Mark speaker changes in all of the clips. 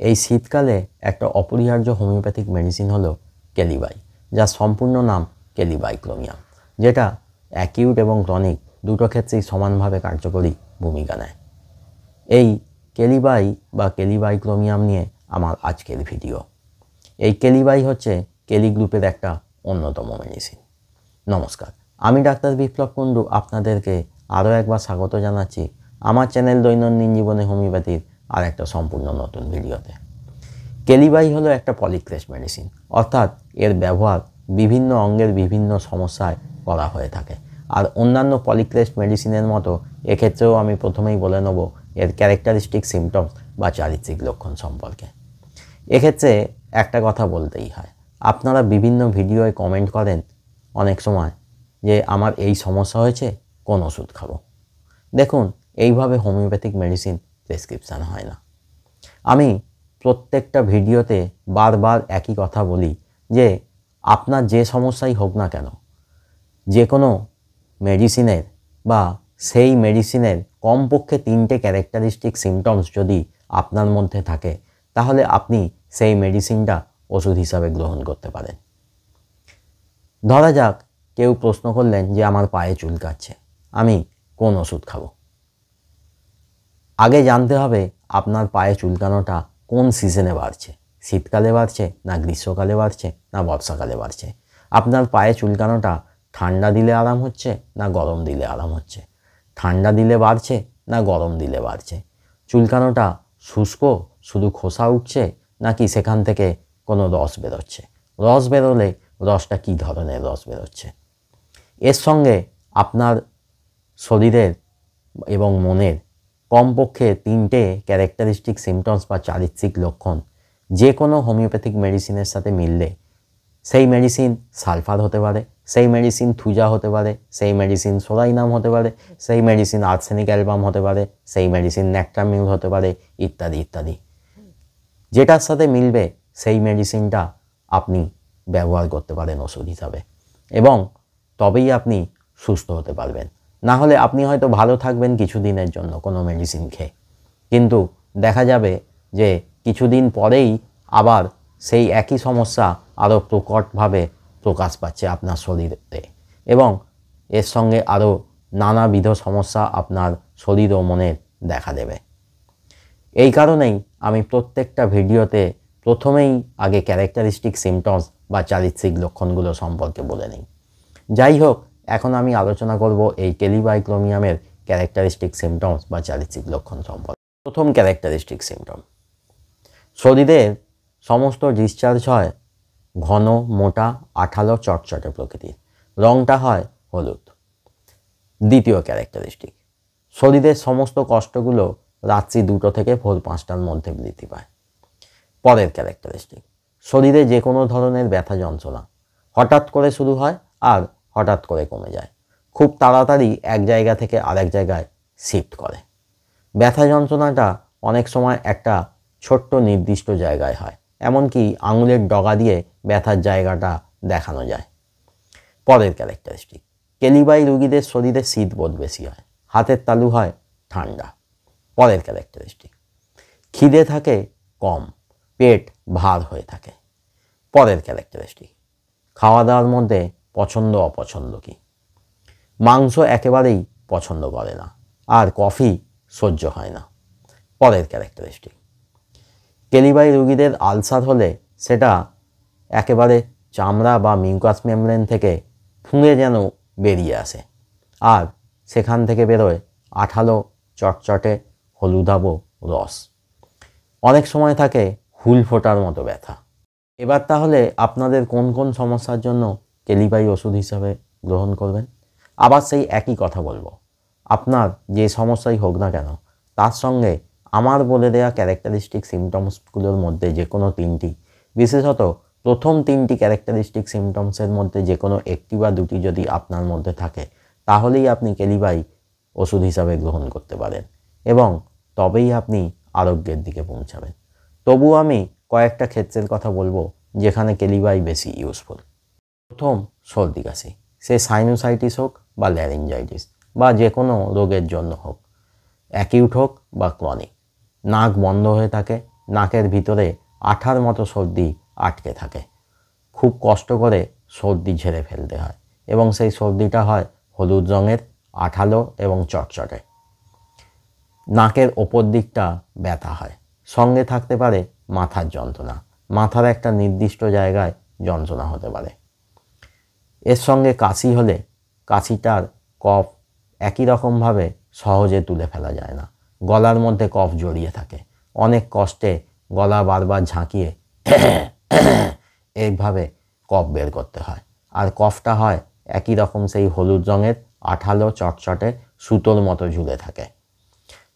Speaker 1: এই শীতকালে একটা অপরিহার্য হোমিওপ্যাথিক মেডিসিন হলো কেলিবাই, যার সম্পূর্ণ নাম কেলিবাইক্লোমিয়াম, যেটা অ্যাকিউট এবং ক্রনিক দুটো ক্ষেত্রেই সমানভাবে কার্যকরী ভূমিকা নেয়। এই কেলিবাই বা কেলিবাইক্লোমিয়াম নিয়ে আমার আজকের ভিডিও। এই কেলিবাই হচ্ছে কেলি গ্রুপের একটা অন্যতম মেডিসিন। নমস্কার, আমি ডাক্তার বিপ্লব কুণ্ডু আপনাদেরকে আরও একবার স্বাগত জানাচ্ছি আমার চ্যানেল দৈনন্দিন জীবনে হোমিওপ্যাথির আর একটা সম্পূর্ণ নতুন ভিডিওতে। কেলিবাই হলো একটা পলিক্রেস মেডিসিন, অর্থাৎ এর ব্যবহার বিভিন্ন অঙ্গের বিভিন্ন সমস্যায় করা হয়ে থাকে। আর অন্যান্য পলিক্রেস মেডিসিনের মতো এক্ষেত্রেও আমি প্রথমেই বলে নেব এর ক্যারেক্টারিস্টিক সিমটমস বা চারিত্রিক লক্ষণ সম্পর্কে। এক্ষেত্রে একটা কথা বলতেই হয়, আপনারা বিভিন্ন ভিডিওয় কমেন্ট করেন অনেক সময় যে আমার এই সমস্যা হয়েছে, কোন ওষুধ খাবো। দেখুন, এইভাবে হোমিওপ্যাথিক মেডিসিন প্রেসক্রিপশান হয় না। আমি প্রত্যেকটা ভিডিওতে বারবার একই কথা বলি যে আপনার যে সমস্যাই হোক না কেন, যে কোনো মেডিসিনের বা সেই মেডিসিনের কমপক্ষে 3টে ক্যারেক্টারিস্টিক সিমটমস যদি আপনার মধ্যে থাকে, তাহলে আপনি সেই মেডিসিনটা ওষুধ হিসাবে গ্রহণ করতে পারেন। ধরা যাক কেউ প্রশ্ন করলেন যে আমার পায়ে চুলকাচ্ছে, আমি কোন ওষুধ খাবো। আগে জানতে হবে আপনার পায়ে চুলকানোটা কোন সিজনে বাড়ছে, শীতকালে বাড়ছে না গ্রীষ্মকালে বাড়ছে না বর্ষাকালে বাড়ছে। আপনার পায়ে চুলকানোটা ঠান্ডা দিলে আরাম হচ্ছে না গরম দিলে আরাম হচ্ছে, ঠান্ডা দিলে বাড়ছে না গরম দিলে বাড়ছে। চুলকানোটা শুষ্ক, শুধু খোসা উঠছে, নাকি সেখান থেকে কোনো রস বেরোচ্ছে, রস বেরোলে রসটা কী ধরনের রস বেরোচ্ছে। এর সঙ্গে আপনার শরীরের এবং মনের কমপক্ষে 3টে ক্যারেক্টারিস্টিক সিমটমস বা চারিত্রিক লক্ষণ যে কোনো হোমিওপ্যাথিক মেডিসিনের সাথে মিললে, সেই মেডিসিন সালফার হতে পারে, সেই মেডিসিন থুজা হতে পারে, সেই মেডিসিন সোলাইনাম হতে পারে, সেই মেডিসিন আর্সেনিক অ্যালবাম হতে পারে, সেই মেডিসিন ন্যাক্টামিউল হতে পারে, ইত্যাদি ইত্যাদি। যেটার সাথে মিলবে সেই মেডিসিনটা আপনি ব্যবহার করতে পারেন ওষুধ হিসাবে, এবং তবেই আপনি সুস্থ হতে পারবেন। না হলে আপনি হয়তো ভালো থাকবেন কিছুদিনের জন্য কোনো মেডিসিন খেয়ে, কিন্তু দেখা যাবে যে কিছুদিন পরেই আবার সেই একই সমস্যা আরও প্রকটভাবে প্রকাশ পাচ্ছে আপনার শরীরে, এবং এর সঙ্গে আরও নানাবিধ সমস্যা আপনার শরীর ও মনের দেখা দেবে। এই কারণেই আমি প্রত্যেকটা ভিডিওতে প্রথমেই আগে ক্যারেক্টারিস্টিক সিমটমস বা চারিত্রিক লক্ষণগুলো সম্পর্কে বলে নিই। যাই হোক, এখন আমি আলোচনা করব এই কেলিবাইক্লোমিয়ামের ক্যারেক্টারিস্টিক সিমটমস বা চারিত্রিক লক্ষণ সম্পর্কে। প্রথম ক্যারেক্টারিস্টিক সিমটম, শরীরের সমস্ত ডিসচার্জ হয় ঘন, মোটা, আঠালো, চটচটে প্রকৃতির, রঙটা হয় হলুদ। দ্বিতীয় ক্যারেক্টারিস্টিক, শরীরের সমস্ত কষ্টগুলো রাত্রি 2টো থেকে ভোর 5টার মধ্যে বৃদ্ধি পায়। পরের ক্যারেক্টারিস্টিক, শরীরে যে কোনো ধরনের ব্যথা যন্ত্রণা হঠাৎ করে শুরু হয় আর হঠাৎ করে কমে যায়, খুব তাড়াতাড়ি এক জায়গা থেকে আরেক জায়গায় শিফট করে। ব্যথা যন্ত্রণাটা অনেক সময় একটা ছোট্ট নির্দিষ্ট জায়গায় হয়, এমনকি আঙুলের ডগা দিয়ে ব্যথার জায়গাটা দেখানো যায়। পরের ক্যারেক্টারিস্টিক, কেলিবাই রোগীদের শরীরে শীতবোধ বেশি হয়, হাতের তালু হয় ঠান্ডা। পরের ক্যারেক্টারিস্টিক, খিদে থাকে কম, পেট ভার হয়ে থাকে। পরের ক্যারেক্টারিস্টিক, খাওয়া দাওয়ার মধ্যে পছন্দ অপছন্দ কী, মাংস একেবারেই পছন্দ করে না, আর কফি সহ্য হয় না। পরের ক্যারেক্টারিস্টিক, কেলিবাই রোগীদের আলসার হলে সেটা একেবারে চামড়া বা মিউকাস মেমব্রেন থেকে ফুঁড়ে যেন বেরিয়ে আসে, আর সেখান থেকে বেরোয় আঠালো, চটচটে, হলুদাভ রস। অনেক সময় থাকে হুল ফোটার মতো ব্যথা। এবার তাহলে আপনাদের কোন কোন সমস্যার জন্য কেলিবাই ওষুধ হিসাবে গ্রহণ করবেন। আবার সেই একই কথা বলবো, আপনার যে সমস্যাই হোক না কেন, তার সঙ্গে আমার বলে দেওয়া ক্যারেক্টারিস্টিক সিমটমসগুলোর মধ্যে যে কোনো 3টি, বিশেষত প্রথম 3টি ক্যারেক্টারিস্টিক সিমটমসের মধ্যে যে কোনো 1টি বা 2টি যদি আপনার মধ্যে থাকে, তাহলেই আপনি কেলিবাই ওষুধ হিসাবে গ্রহণ করতে পারেন, এবং তবেই আপনি আরোগ্যের দিকে পৌঁছাবেন। তবু আমি কয়েকটা ক্ষেত্রের কথা বলবো যেখানে কেলিবাই বেশি ইউজফুল। প্রথম, সর্দি কাশি, সে সাইনোসাইটিস হোক বা ল্যারিঞ্জাইটিস বা যে কোনো রোগের জন্য হোক, অ্যাকিউট হোক বা ক্রনিক। নাক বন্ধ হয়ে থাকে, নাকের ভিতরে আঠার মতো সর্দি আটকে থাকে। খুব কষ্ট করে সর্দি ঝেড়ে ফেলতে হয় এবং সেই সর্দিটা হয় হলুদ রঙের, আঠালো এবং চটচটে। নাকের ওপর দিকটা ব্যথা হয়, সঙ্গে থাকতে পারে মাথার যন্ত্রণা, মাথার একটা নির্দিষ্ট জায়গায় যন্ত্রণা হতে পারে। এর সঙ্গে কাশি হলে কাশিটার কফ একই রকমভাবে সহজে তুলে ফেলা যায় না, গলার মধ্যে কফ জড়িয়ে থাকে, অনেক কষ্টে গলা বারবার ঝাঁকিয়ে এইভাবে কফ বের করতে হয়। আর কফটা হয় একই রকম সেই হলুদ রঙের, আঠালো চটচটে সুতোর মতো ঝুলে থাকে।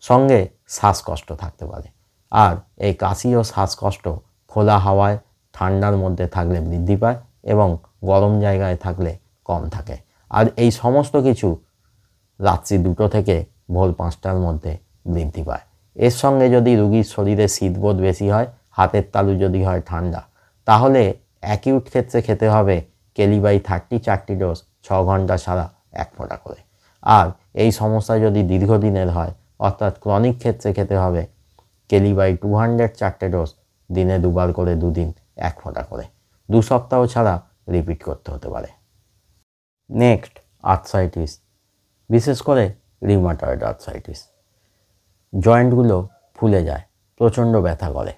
Speaker 1: সঙ্গে শ্বাসকষ্ট থাকতে পারে। আর এই কাশি ও শ্বাসকষ্ট খোলা হাওয়ায় ঠান্ডার মধ্যে থাকলে বৃদ্ধি পায় এবং গরম জায়গায় থাকলে কম থাকে। আর এই সমস্ত কিছু রাত্রি 2টো থেকে ভোর 5টার মধ্যে বৃদ্ধি পায়। এর সঙ্গে যদি রুগীর শরীরে শীতবোধ বেশি হয়, হাতের তালু যদি হয় ঠান্ডা, তাহলে অ্যাকিউট ক্ষেত্রে খেতে হবে কেলিবাই 30 4টি ডোজ 6 ঘন্টা ছাড়া 1 ফোঁটা করে। আর এই সমস্যা যদি দীর্ঘদিনের হয়, অর্থাৎ ক্রনিক ক্ষেত্রে খেতে হবে কেলিবাই 200 4টে ডোজ, দিনে 2বার করে 2 দিন 1 ফোঁটা করে। 2 সপ্তাহ ছাড়া রিপিট করতে হতে পারে। নেক্সট, আর্থ্রাইটিস, বিশেষ করে রিউমাটয়েড আর্থ্রাইটিস। জয়েন্টগুলো ফুলে যায়, প্রচণ্ড ব্যথা করে,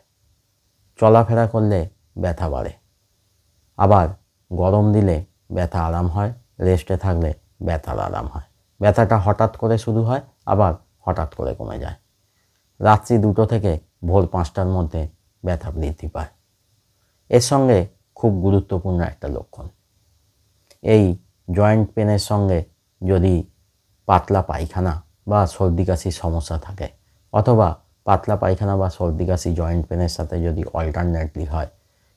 Speaker 1: চলাফেরা করলে ব্যথা বাড়ে, আবার গরম দিলে ব্যথা আরাম হয়, রেস্টে থাকলে ব্যথার আরাম হয়। ব্যথাটা হঠাৎ করে শুরু হয়, আবার হঠাৎ করে কমে যায়। রাত্রি 2টো থেকে ভোর 5টার মধ্যে ব্যথা বৃদ্ধি পায়। এর সঙ্গে খুব গুরুত্বপূর্ণ একটা লক্ষণ, এই জয়েন্ট পেনের সঙ্গে যদি পাতলা পায়খানা বা সর্দি কাশির সমস্যা থাকে, অথবা পাতলা পায়খানা বা সর্দি কাশি জয়েন্ট পেনের সাথে যদি অল্টারনেটলি হয়,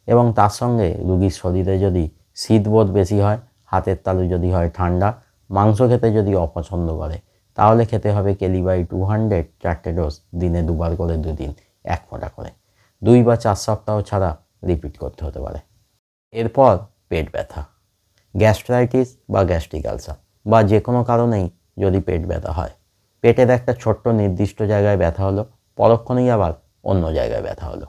Speaker 1: এবং তার সঙ্গে রুগীর শরীরে যদি শীতবোধ বেশি হয়, হাতের তালু যদি হয় ঠান্ডা, মাংস খেতে যদি অপছন্দ করে, তাহলে খেতে হবে কেলিবাই 200 4টে ডোজ, দিনে 2বার করে 2 দিন 1 ফোঁটা করে। 2 বা 4 সপ্তাহ ছাড়া রিপিট করতে হতে পারে। এরপর পেট ব্যথা, গ্যাস্ট্রাইটিস বা গ্যাস্ট্রিক আলসার বা যে কোনো কারণেই যদি পেট ব্যথা হয়, পেটের একটা ছোট্ট নির্দিষ্ট জায়গায় ব্যথা হলো, পরক্ষণেই আবার অন্য জায়গায় ব্যথা হলো।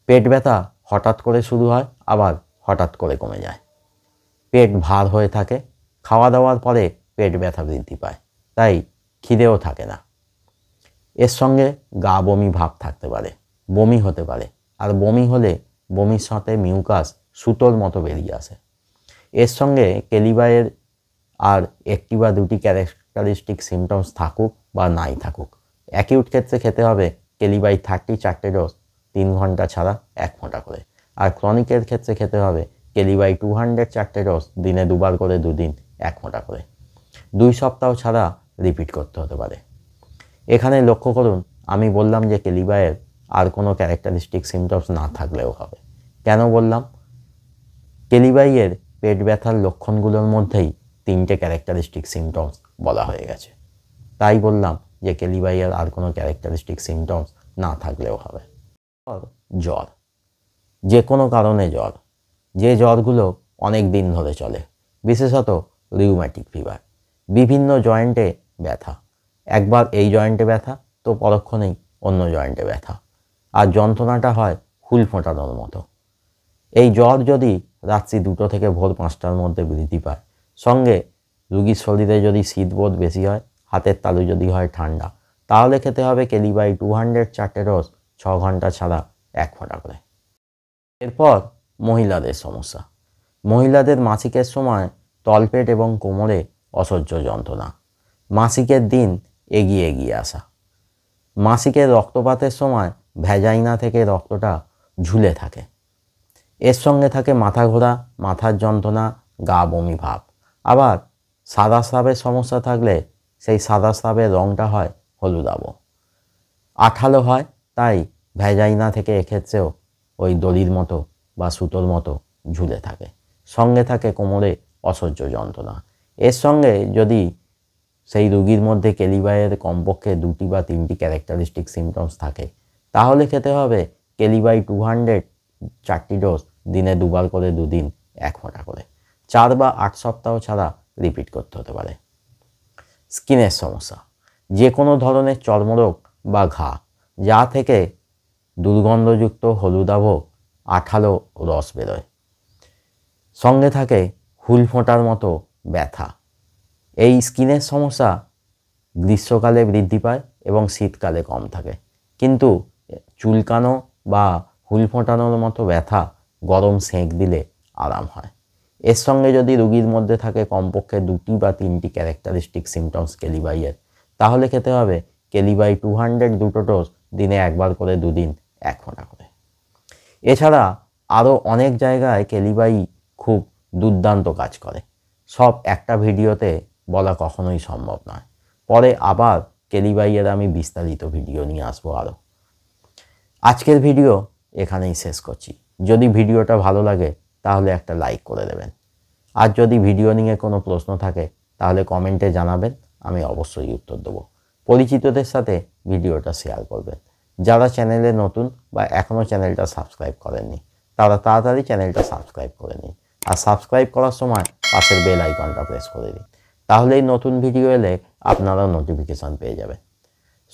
Speaker 1: পেট ব্যথা হঠাৎ করে শুরু হয়, আবার হঠাৎ করে কমে যায়। পেট ভার হয়ে থাকে, খাওয়া দাওয়ার পরে পেট ব্যথা বৃদ্ধি পায়, তাই খিদেও থাকে না। এর সঙ্গে গা বমি ভাব থাকতে পারে, বমি হতে পারে, আর বমি হলে বমির সাথে মিউকাস সুতোর মতো বেরিয়ে আসে। এর সঙ্গে কেলিবাইয়ের আর 1টি বা 2টি ক্যারেক্টারিস্টিক সিমটমস থাকুক বা নাই থাকুক, অ্যাকিউট ক্ষেত্রে খেতে হবে কেলিবাই 30 4টে ডোজ, 3 ঘন্টা ছাড়া 1 ফোঁটা করে। আর ক্রনিকের ক্ষেত্রে খেতে হবে কেলিবাই 200 4টে ডোজ, দিনে 2বার করে 2 দিন 1 ফোঁটা করে। 2 সপ্তাহ ছাড়া রিপিট করতে হতে পারে। এখানে লক্ষ্য করুন, আমি বললাম যে কেলিবাইয়ের আর কোনো ক্যারেক্টারিস্টিক সিমটমস না থাকলেও হবে। কেন বললাম? কেলিবাইয়ের পেট ব্যথার লক্ষণগুলোর মধ্যেই 3টে ক্যারেক্টারিস্টিক সিমটমস বলা হয়ে গেছে, তাই বললাম যে কেলিবাইয়ের আর কোনো ক্যারেক্টারিস্টিক সিমটমস না থাকলেও হবে। জ্বর, যে কোনো কারণে জ্বর, যে জ্বরগুলো অনেক দিন ধরে চলে, বিশেষত রিউম্যাটিক ফিভার। বিভিন্ন জয়েন্টে ব্যথা, একবার এই জয়েন্টে ব্যথা তো পরক্ষণেই অন্য জয়েন্টে ব্যথা, আর যন্ত্রণাটা হয় হুল ফোটানোর মতো। এই জ্বর যদি রাত্রি 2টো থেকে ভোর 5টার মধ্যে বৃদ্ধি পায়, সঙ্গে রুগীর শরীরে যদি শীতবোধ বেশি হয়, হাতের তালু যদি হয় ঠান্ডা, তাহলে খেতে হবে কেলিবাই 200 4টে ডোজ, 6 ঘন্টা ছাড়া 1 ফোঁটা করে। এরপর মহিলাদের সমস্যা। মহিলাদের মাসিকের সময় তলপেট এবং কোমরে অসহ্য যন্ত্রণা, মাসিকের দিন এগিয়ে এগিয়ে আসা, মাসিকের রক্তপাতের সময় ভ্যাজাইনা থেকে রক্তটা ঝুলে থাকে। এর সঙ্গে থাকে মাথা ঘোরা, মাথার যন্ত্রণা, গা বমি ভাব। আবার সাদা স্রাবের সমস্যা থাকলে সেই সাদা স্রাবের রঙটা হয় হলুদাভ, আঠালো হয়, তাই ভ্যাজাইনা থেকে এক্ষেত্রেও ওই দড়ির মতো বা সুতোর মতো ঝুলে থাকে। সঙ্গে থাকে কোমরে অসহ্য যন্ত্রণা। এর সঙ্গে যদি সেই রুগীর মধ্যে কেলিবাইয়ের কমপক্ষে 2টি বা 3টি ক্যারেক্টারিস্টিক সিমটমস থাকে, তাহলে খেতে হবে কেলিবাই 200 4টি ডোজ, দিনে 2বার করে 2 দিন 1 ফোঁটা করে। 4 বা 8 সপ্তাহ ছাড়া রিপিট করতে হতে পারে। স্কিনের সমস্যা, যে কোনো ধরনের চর্মরোগ বা ঘা, যা থেকে দুর্গন্ধযুক্ত হলুদাভ আঠালো রস বেরোয়। সঙ্গে থাকে হুল ফোঁটার মতো ব্যথা। এই স্কিনের সমস্যা গ্রীষ্মকালে বৃদ্ধি পায় এবং শীতকালে কম থাকে, কিন্তু চুলকানো বা হুল ফোটানোর মতো ব্যথা গরম সেঁক দিলে আরাম হয়। এর সঙ্গে যদি রোগীর মধ্যে থাকে কমপক্ষে 2টি বা 3টি ক্যারেক্টারিস্টিক সিমটমস কেলিবাইয়ের, তাহলে খেতে হবে কেলিবাই 200 দুটো ডোজ, দিনে একবার করে 2 দিন 1 ফোঁটা করে। এছাড়া আরও অনেক জায়গায় কেলিবাই খুব দুর্দান্ত কাজ করে, সব একটা ভিডিওতে বলা কখনোই সম্ভব নয়। পরে আবার কেলিবাইয়ের আমি বিস্তারিত ভিডিও নিয়ে আসবো আরও। আজকের ভিডিও এখানেই শেষ করছি। যদি ভিডিওটা ভালো লাগে তাহলে একটা লাইক করে দেবেন। আর যদি ভিডিও নিয়ে কোনো প্রশ্ন থাকে তাহলে কমেন্টে জানাবেন, আমি অবশ্যই উত্তর দেবো। পরিচিতদের সাথে ভিডিওটা শেয়ার করবেন। যারা চ্যানেলে নতুন বা এখনও চ্যানেলটা সাবস্ক্রাইব করেননি তারা তাড়াতাড়ি চ্যানেলটা সাবস্ক্রাইব করে নিন, আর সাবস্ক্রাইব করার সময় পাশের বেল আইকনটা প্রেস করে দিন, তাহলেই নতুন ভিডিও এলে আপনারাও নোটিফিকেশান পেয়ে যাবেন।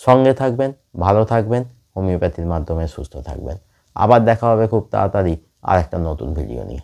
Speaker 1: সঙ্গে থাকবেন, ভালো থাকবেন, হোমিওপ্যাথির মাধ্যমে সুস্থ থাকবেন। আবার দেখা হবে খুব তাড়াতাড়ি আর একটা নতুন ভিডিও নিয়ে।